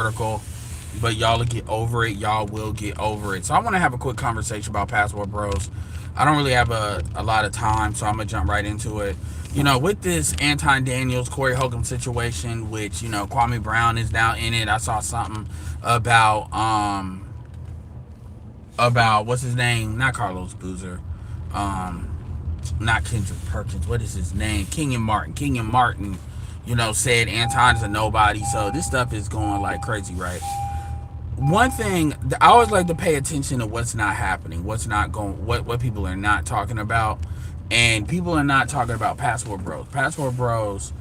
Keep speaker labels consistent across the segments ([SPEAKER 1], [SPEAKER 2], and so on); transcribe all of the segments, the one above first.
[SPEAKER 1] article, but y'all will get over it. Y'all will get over it. So I want to have a quick conversation about Passport Bros. I don't really have a lot of time, so I'm gonna jump right into it. With this Anton Daniels, Corey Holcomb situation, which Kwame Brown is now in it. I saw something about what's his name? Not Carlos Boozer. Um, Not Kendrick Perkins. What is his name? Kenyon Martin. Kenyon Martin, said Anton's a nobody. So this stuff is going like crazy, right? One thing I always like to pay attention to what's not happening, what's not going, what people are not talking about, and people are not talking about Passport Bros. Passport Bros,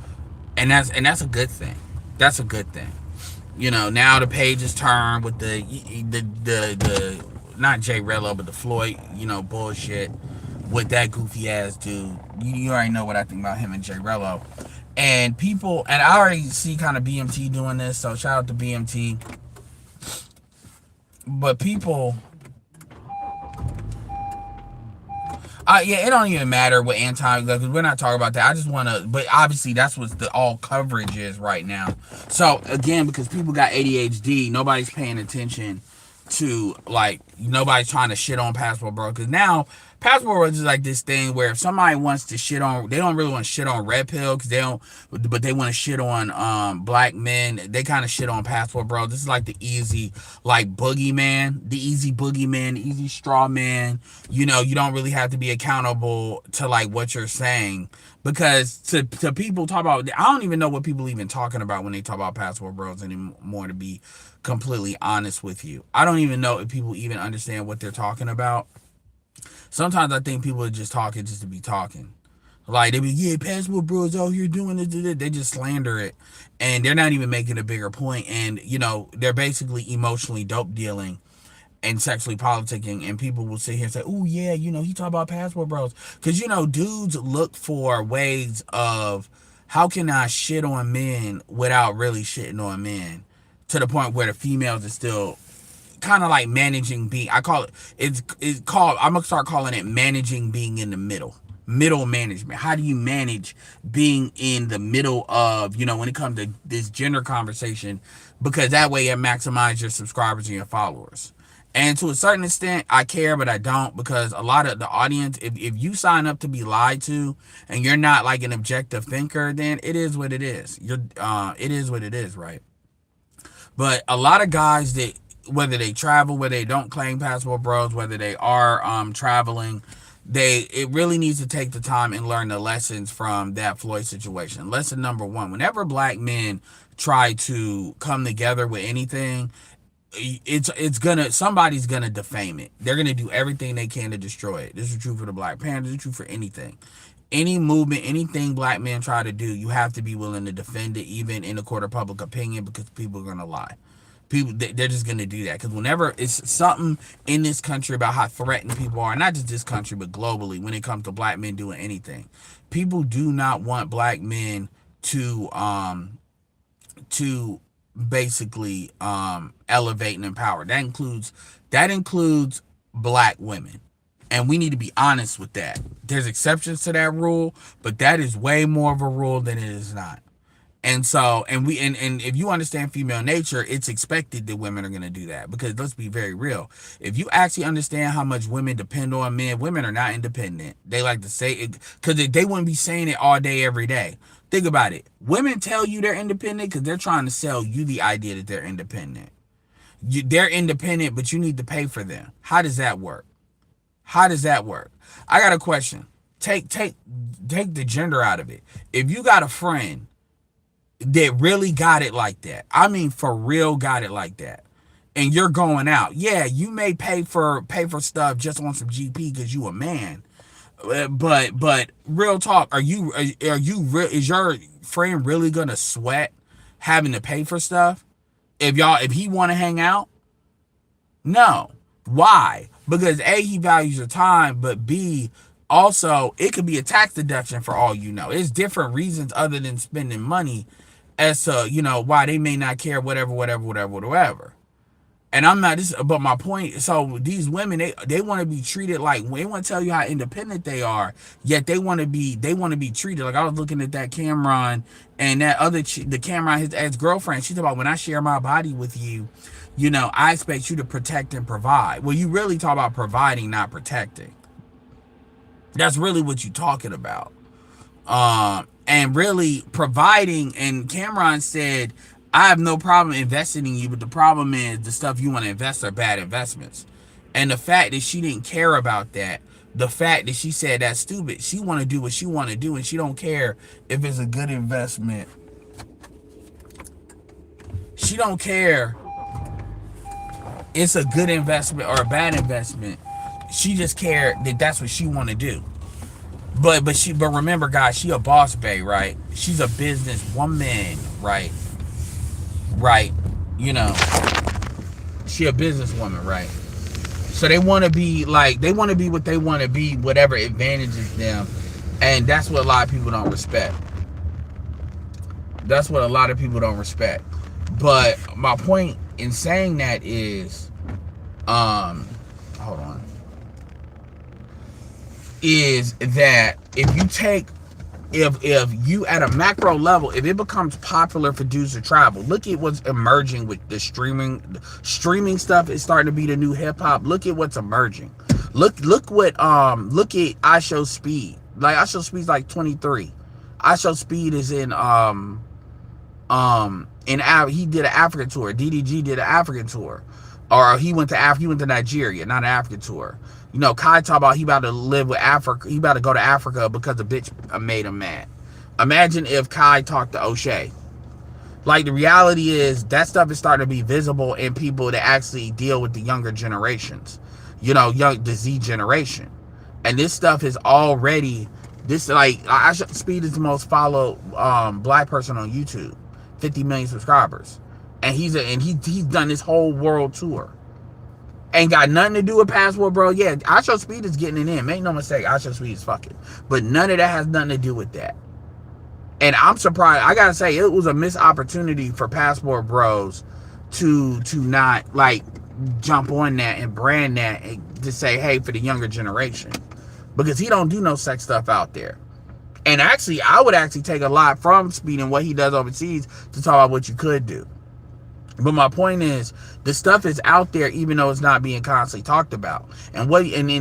[SPEAKER 1] and that's a good thing. That's a good thing. Now the page is turned with the not Jay Rello, but the Floyd, bullshit with that goofy ass dude. You already know what I think about him and Jay Rello. And people, and I already see kind of BMT doing this, so shout out to BMT. But people, yeah, it don't even matter what anti, because we're not talking about that. I just want to, but obviously that's what the all coverage is right now. So again, because people got ADHD, nobody's paying attention to, like, nobody's trying to shit on Passport Bro, because now Passport Bro is like this thing where if somebody wants to shit on, they don't really want to shit on Red Pill because they don't, but they want to shit on black men. They kind of shit on Passport Bro. This is like the easy, like, boogeyman, the easy boogeyman, the easy straw man. You don't really have to be accountable to, like, what you're saying, because to people talk about, I don't even know what people even talking about when they talk about Passport Bros anymore, to be completely honest with you. I don't even know if people even understand what they're talking about. Sometimes I think people are just talking just to be talking. Like, they be, yeah, Passport Bros out here doing this. They just slander it. And they're not even making a bigger point. And, they're basically emotionally dope dealing and sexually politicking. And people will sit here and say, oh, yeah, he talk about Passport Bros. Because, dudes look for ways of, how can I shit on men without really shitting on men? To the point where the females are still kind of like managing being, I call it, it's called, I'm gonna start calling it managing being in the middle management. How do you manage being in the middle of, when it comes to this gender conversation? Because that way it maximizes your subscribers and your followers. And to a certain extent, I care, but I don't, because a lot of the audience, if you sign up to be lied to and you're not like an objective thinker, then it is what it is. It is what it is, right? But a lot of guys that, whether they travel, whether they don't claim Passport Bros, whether they are traveling, it really needs to take the time and learn the lessons from that Floyd situation. Lesson number one: whenever black men try to come together with anything, somebody's gonna defame it. They're gonna do everything they can to destroy it. This is true for the Black Panthers. It's true for anything. Any movement, anything black men try to do, you have to be willing to defend it, even in the court of public opinion, because people are gonna lie. People, they're just gonna do that, because whenever it's something in this country about how threatened people are, not just this country but globally, when it comes to black men doing anything, people do not want black men to basically elevate and empower. That includes black women. And we need to be honest with that. There's exceptions to that rule, but that is way more of a rule than it is not. And so, and if you understand female nature, it's expected that women are going to do that, because let's be very real. If you actually understand how much women depend on men, women are not independent. They like to say it because they wouldn't be saying it all day, every day. Think about it. Women tell you they're independent because they're trying to sell you the idea that they're independent. They're independent, but you need to pay for them. How does that work? How does that work? I got a question. Take the gender out of it. If you got a friend that really got it like that, I mean for real got it like that, and you're going out, yeah, you may pay for stuff just on some GP because you a man, but real talk, is your friend really gonna sweat having to pay for stuff if he want to hang out? No. Why? Because A, he values your time, but B, also, it could be a tax deduction for all you know. It's different reasons other than spending money as to, why they may not care, whatever. And I'm not this, but my point. So these women, they want to be treated like, they want to tell you how independent they are, yet they want to be treated like. I was looking at that Cameron and that other the Cameron, his ex girlfriend. She's about, when I share my body with you, I expect you to protect and provide. Well, you really talk about providing, not protecting. That's really what you're talking about. And really providing. And Cameron said, I have no problem investing in you, but the problem is the stuff you want to invest are bad investments. And the fact that she didn't care about that, the fact that she said that's stupid, she want to do what she want to do, and she don't care if it's a good investment. She don't care it's a good investment or a bad investment. She just cared that that's what she want to do. But remember, guys, she a boss bae, right? She's a business woman, right? Right. You know, she a businesswoman, right? So they want to be like, they want to be what they want to be, whatever advantages them. And that's what a lot of people don't respect. That's what a lot of people don't respect. But my point in saying that is, hold on, is that if you take, if you at a macro level, if it becomes popular for dudes to travel, look at what's emerging with the streaming stuff is starting to be the new hip hop. Look at what's emerging. Look at I Show Speed. Like, I Show Speed's like 23. I Show Speed is in he did an African tour. DDG did an African tour, or he went to Nigeria, not an African tour. Kai talk about he about to live with Africa. He about to go to Africa because the bitch made him mad. Imagine if Kai talked to O'Shea. Like, the reality is that stuff is starting to be visible in people that actually deal with the younger generations. The Z generation. And this stuff is already, like, Speed is the most followed black person on YouTube. 50 million subscribers. And he's done this whole world tour. Ain't got nothing to do with Passport Bro. Yeah, I Show Speed is getting it in. Make no mistake, I Show Speed is fucking. But none of that has nothing to do with that. And I'm surprised. I gotta say, it was a missed opportunity for Passport Bros to not, like, jump on that and brand that and to say, hey, for the younger generation. Because he don't do no sex stuff out there. And actually, I would actually take a lot from Speed and what he does overseas to talk about what you could do. But my point is, the stuff is out there, even though it's not being constantly talked about. And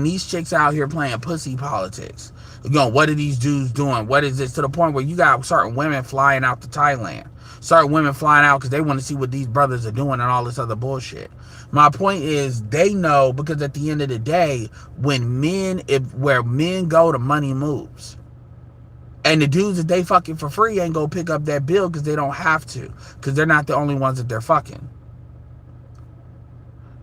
[SPEAKER 1] these chicks out here playing pussy politics. What are these dudes doing? What is this? To the point where you got certain women flying out to Thailand. Certain women flying out because they want to see what these brothers are doing and all this other bullshit. My point is, they know, because at the end of the day, where men go, the money moves. And the dudes that they fucking for free ain't gonna pick up that bill because they don't have to. Because they're not the only ones that they're fucking.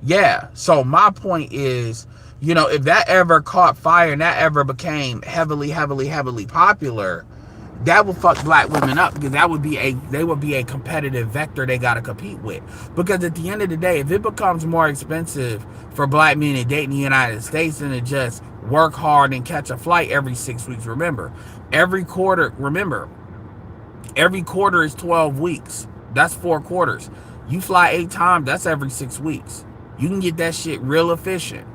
[SPEAKER 1] Yeah. So my point is, if that ever caught fire and that ever became heavily, heavily, heavily popular, that would fuck black women up, because they would be a competitive vector they gotta compete with. Because at the end of the day, if it becomes more expensive for black men to date in the United States than to just work hard and catch a flight every 6 weeks, remember, every quarter is 12 weeks. That's 4 quarters. You fly 8 times, that's every 6 weeks. You can get that shit real efficient.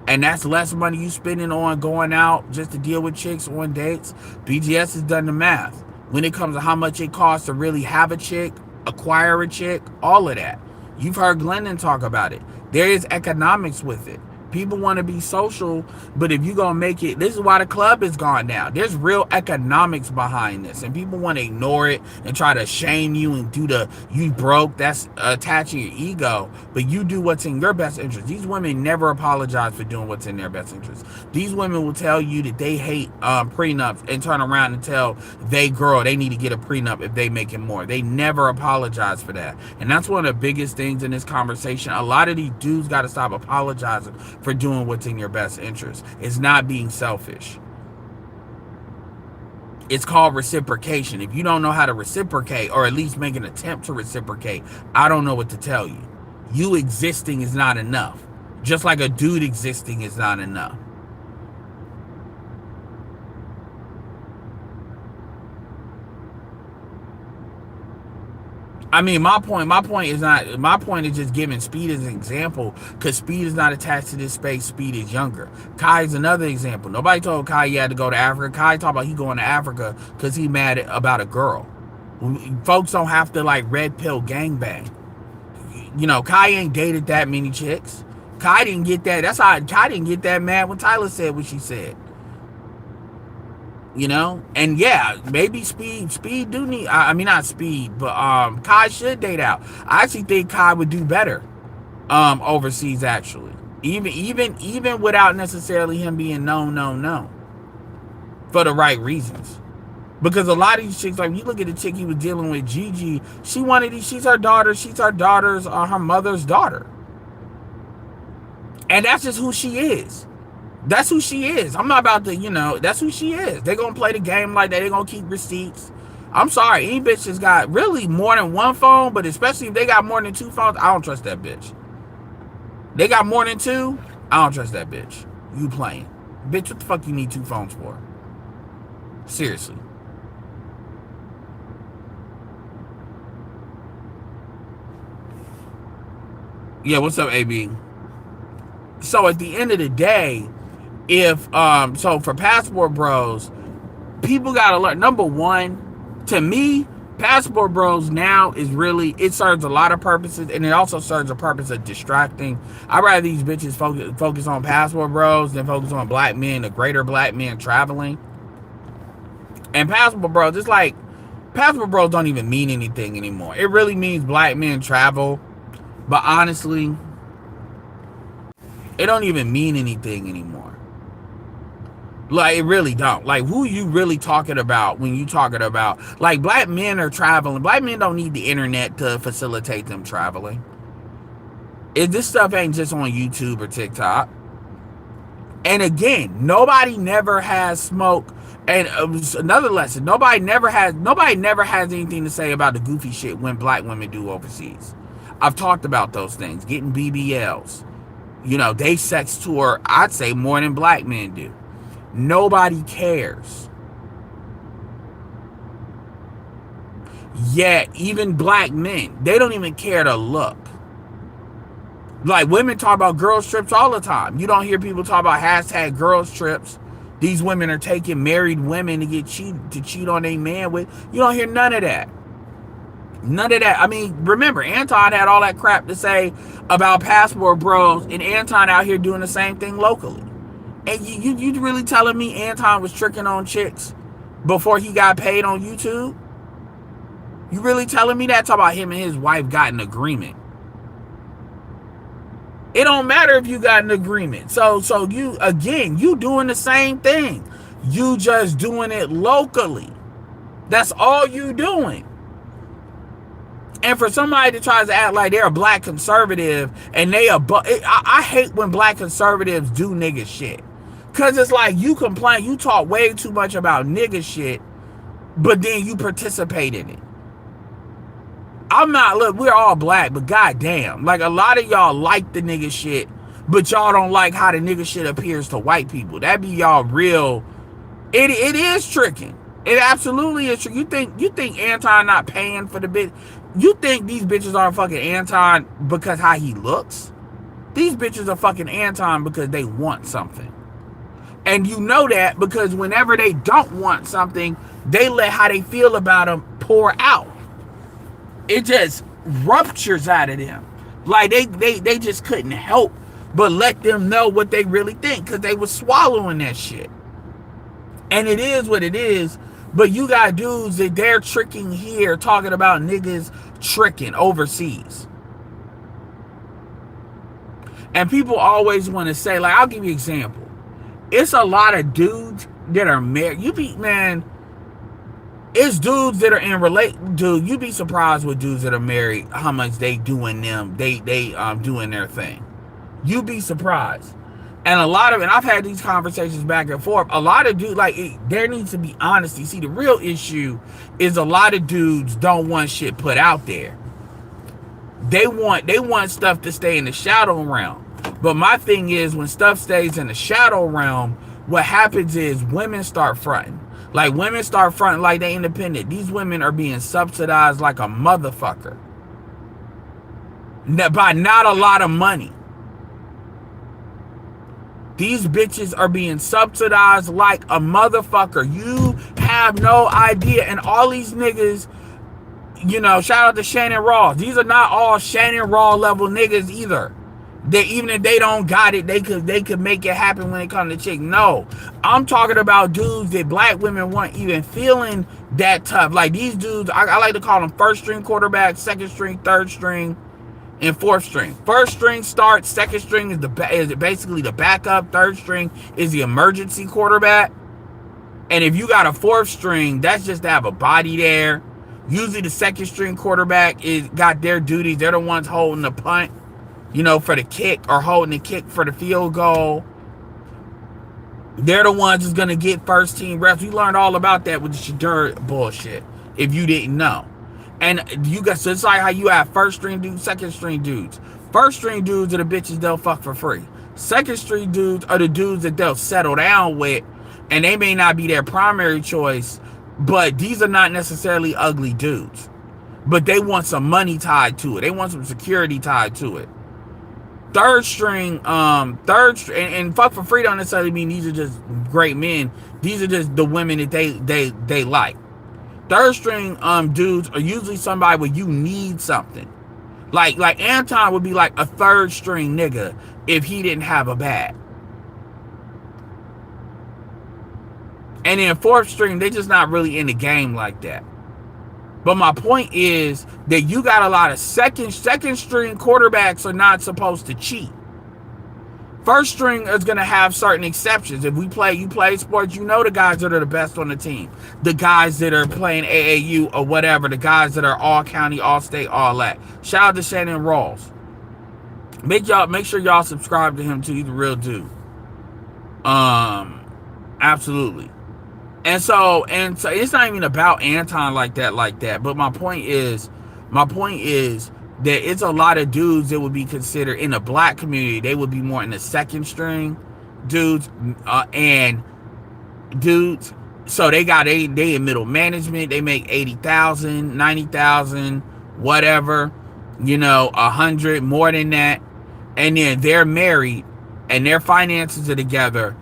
[SPEAKER 1] And that's less money you spending on going out just to deal with chicks on dates. BGS has done the math. When it comes to how much it costs to really have a chick, acquire a chick, all of that. You've heard Glendon talk about it. There is economics with it. People want to be social, but if you're going to make it, this is why the club is gone now. There's real economics behind this, and people want to ignore it and try to shame you and do you broke, that's attaching your ego, but you do what's in your best interest. These women never apologize for doing what's in their best interest. These women will tell you that they hate prenups and turn around and tell they need to get a prenup if they making more. They never apologize for that. And that's one of the biggest things in this conversation. A lot of these dudes got to stop apologizing for doing what's in your best interest. It's not being selfish. It's called reciprocation. If you don't know how to reciprocate, or at least make an attempt to reciprocate, I don't know what to tell you. You existing is not enough. Just like a dude existing is not enough. I mean, my point is just giving Speed as an example, because Speed is not attached to this space. Speed is younger. Kai is another example. Nobody told Kai he had to go to Africa. Kai talked about he going to Africa because he mad about a girl. Folks don't have to like red pill gangbang. You know, Kai ain't dated that many chicks. Kai didn't get that. That's how Kai didn't get that mad when Tyler said what she said. You know, and yeah, maybe Speed do need. I mean, not Speed, but Kai should date out. I actually think Kai would do better, overseas actually, even without necessarily him being no, for the right reasons. Because a lot of these chicks, like you look at the chick he was dealing with, Gigi, she's her mother's daughter. And that's just who she is. That's who she is. I'm not about to, that's who she is. They're going to play the game like that. They're going to keep receipts. I'm sorry. Any bitch that's got really more than one phone, but especially if they got more than two phones, I don't trust that bitch. They got more than two, I don't trust that bitch. You playing. Bitch, what the fuck you need two phones for? Seriously. Yeah, what's up, AB? So at the end of the day, so for Passport Bros, people gotta learn. Number one, to me, Passport Bros now is really, it serves a lot of purposes, and it also serves a purpose of distracting. I'd rather these bitches focus on Passport Bros than focus on black men, the greater black men traveling. And Passport Bros, it's like, Passport Bros don't even mean anything anymore. It really means black men travel, but honestly, it don't even mean anything anymore. Like, it really don't. Like, who you really talking about when you talking about, like, black men are traveling. Black men don't need the internet to facilitate them traveling. This stuff ain't just on YouTube or TikTok. And again, nobody never has smoke. And another lesson, nobody never has anything to say about the goofy shit when black women do overseas. I've talked about those things. Getting BBLs. They sex tour, I'd say, more than black men do. Nobody cares. Yet, even black men, they don't even care to look. Like, women talk about girls trips all the time. You don't hear people talk about hashtag girls trips. These women are taking married women to cheat on a man with. You don't hear none of that. None of that. I mean, remember, Anton had all that crap to say about Passport Bros, and Anton out here doing the same thing locally. And you really telling me Anton was tricking on chicks before he got paid on YouTube? You really telling me that? Talk about him and his wife got an agreement. It don't matter if you got an agreement. So you, again, you doing the same thing. You just doing it locally. That's all you doing. And for somebody to try to act like they're a black conservative and I hate when black conservatives do nigga shit. Cause it's like you complain, you talk way too much about nigga shit, but then you participate in it. Look, we're all black, but goddamn, like a lot of y'all like the nigga shit, but y'all don't like how the nigga shit appears to white people. That be y'all real. It is tricking. It absolutely is tricking. You think Anton not paying for the bitch? You think these bitches are fucking Anton because how he looks? These bitches are fucking Anton because they want something. And you know that because whenever they don't want something, they let how they feel about them pour out. It just ruptures out of them. Like they just couldn't help but let them know what they really think because they were swallowing that shit. And it is what it is. But you got dudes that they're tricking here, talking about niggas tricking overseas. And people always want to say, like, I'll give you an example. It's a lot of dudes that are married. It's dudes that are in dude, you'd be surprised with dudes that are married, how much they doing doing their thing. You'd be surprised. And and I've had these conversations back and forth. A lot of dudes, there needs to be honesty. See, the real issue is a lot of dudes don't want shit put out there. They want stuff to stay in the shadow realm. But my thing is, when stuff stays in the shadow realm, what happens is women start fronting. Like, women start fronting like they independent. These women are being subsidized like a motherfucker. By not a lot of money. These bitches are being subsidized like a motherfucker. You have no idea. And all these niggas, you know, shout out to Shannon Raw. These are not all Shannon Raw level niggas either. They, even if they don't got it, they could make it happen when it comes to chick. No, I'm talking about dudes that black women weren't even feeling that tough. Like these dudes, I like to call them first string quarterbacks, second string, third string, and fourth string. First string starts, second string is basically the backup, third string is the emergency quarterback. And if you got a fourth string, that's just to have a body there. Usually the second string quarterback is got their duties. They're the ones holding the punt, you know, for the kick, or holding the kick for the field goal. They're the ones who's going to get first team reps. We learned all about that with the Shadur bullshit, if you didn't know. And you got, so it's like how you have first string dudes, second string dudes. First string dudes are the bitches they'll fuck for free. Second string dudes are the dudes that they'll settle down with, and they may not be their primary choice, but these are not necessarily ugly dudes. But they want some money tied to it. They want some security tied to it. Third string, and fuck for free don't necessarily mean these are just great men. These are just the women that they like. Third string dudes are usually somebody where you need something. Like Anton would be like a third string nigga if he didn't have a bag. And then fourth string, they just not really in the game like that. But my point is that you got a lot of second string quarterbacks are not supposed to cheat. First string is going to have certain exceptions. If you play sports, you know the guys that are the best on the team. The guys that are playing AAU or whatever. The guys that are all county, all state, all that. Shout out to Shannon Rawls. Make sure y'all subscribe to him too. He's a real dude. Absolutely. And so it's not even about Anton like that. But my point is that it's a lot of dudes that would be considered in the black community. They would be more in the second string dudes, and dudes. So they in middle management. They make 80,000, 90,000, whatever, you know, 100, more than that. And then they're married and their finances are together.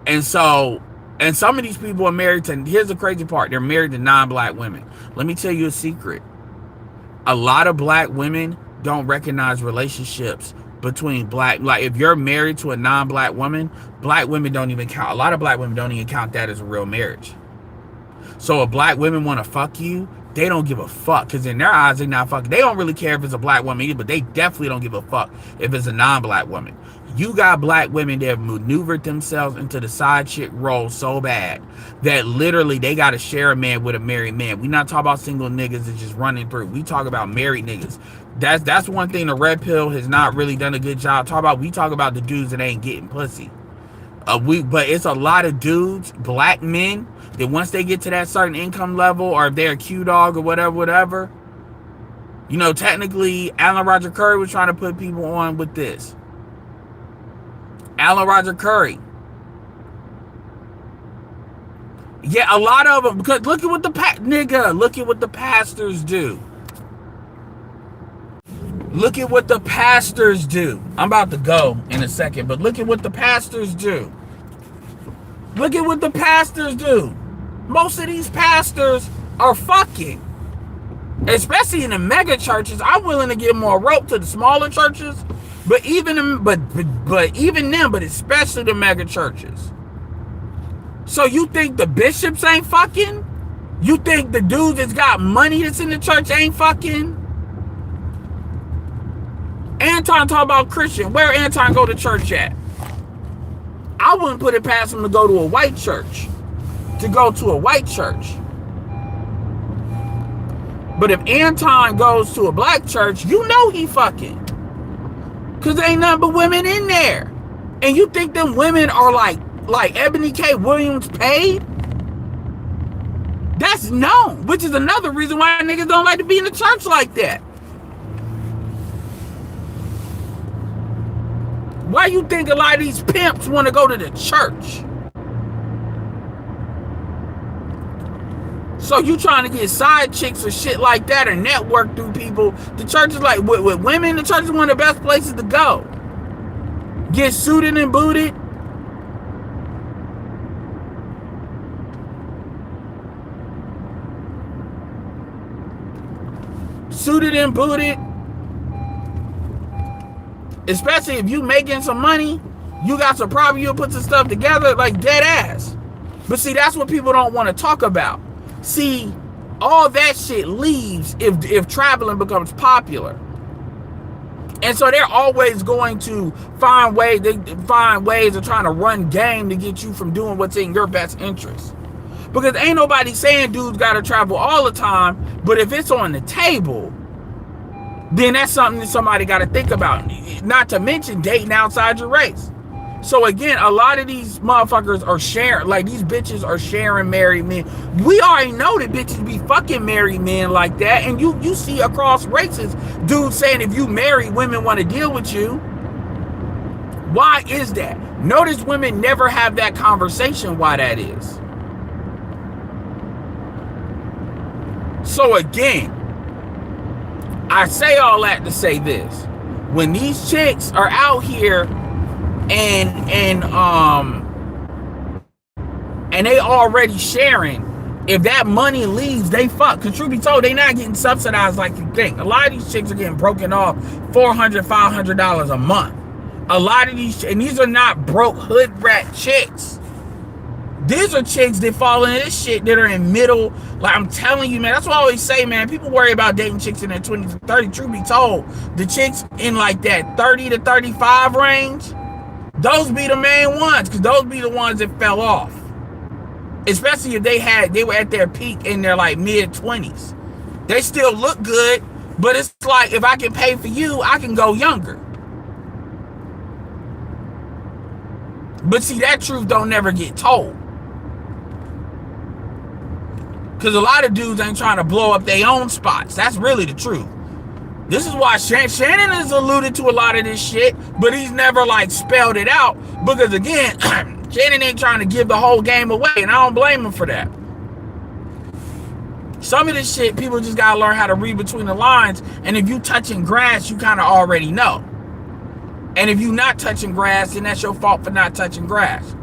[SPEAKER 1] And so, and some of these people are married to, here's the crazy part, they're married to non-black women. Let me tell you a secret. A lot of black women don't recognize relationships between black, like if you're married to a non-black woman, black women don't even count. A lot of black women don't even count that as a real marriage. So if black women want to fuck you, they don't give a fuck, because in their eyes, they're not fucking. They don't really care if it's a black woman either, but they definitely don't give a fuck if it's a non-black woman. You got black women that have maneuvered themselves into the side chick role so bad that literally they got to share a man with a married man. We not talking about single niggas that's just running through. We talk about married niggas. That's one thing the red pill has not really done a good job. We talk about the dudes that ain't getting pussy. But it's a lot of dudes, black men, that once they get to that certain income level, or if they're a Q dog or whatever, you know, technically Alan Roger Curry was trying to put people on with this. Alan Roger Curry. Yeah, a lot of them, because look at what the pastors do. Look at what the pastors do. I'm about to go in a second, but look at what the pastors do. Look at what the pastors do. Most of these pastors are fucking. Especially in the mega churches. I'm willing to give more rope to the smaller churches, but even them, but especially the mega churches. So you think the bishops ain't fucking? You think the dudes that's got money that's in the church ain't fucking? Anton talk about Christian. Where Anton go to church at? I wouldn't put it past him to go to a white church. But if Anton goes to a black church, you know he fucking. Because there ain't nothing but women in there. And you think them women are like Ebony K. Williams paid? That's known. Which is another reason why niggas don't like to be in the church like that. Why you think a lot of these pimps want to go to the church? So you trying to get side chicks or shit like that or network through people. The church is like, with women, the church is one of the best places to go. Get suited and booted. Suited and booted. Especially if you making some money, you got some property, you'll put some stuff together like dead ass. But see, that's what people don't want to talk about. See, all that shit leaves if traveling becomes popular. And so they're always going to find ways of trying to run game to get you from doing what's in your best interest. Because ain't nobody saying dudes got to travel all the time, but if it's on the table, then that's something that somebody got to think about. Not to mention dating outside your race. So again, a lot of these motherfuckers are sharing, like these bitches are sharing married men. We already know that bitches be fucking married men like that. And you see across races, dudes saying if you marry, women want to deal with you. Why is that? Notice women never have that conversation why that is. So again, I say all that to say this. When these chicks are out here and they already sharing, if that money leaves, they fuck. Cause truth be told, they not getting subsidized like you think. A lot of these chicks are getting broken off $400, $500 a month. A lot of these, and these are not broke hood rat chicks. These are chicks that fall into this shit that are in middle. Like I'm telling you, man, that's what I always say, man. People worry about dating chicks in their 20s to 30. Truth be told, the chicks in like that 30 to 35 range, those be the main ones, because those be the ones that fell off. Especially if they were at their peak in their like mid 20s. They still look good, but it's like if I can pay for you, I can go younger. But see, that truth don't never get told. Because a lot of dudes ain't trying to blow up their own spots. That's really the truth. This is why Shannon has alluded to a lot of this shit, but he's never like spelled it out. Because again, Shannon ain't trying to give the whole game away, and I don't blame him for that. Some of this shit, people just gotta learn how to read between the lines, and if you touching grass, you kind of already know. And if you not touching grass, then that's your fault for not touching grass.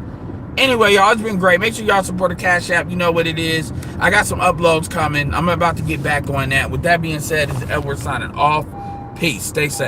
[SPEAKER 1] Anyway, y'all, it's been great. Make sure y'all support the Cash App. You know what it is. I got some uploads coming. I'm about to get back on that. With that being said, this is Edward signing off. Peace. Stay safe.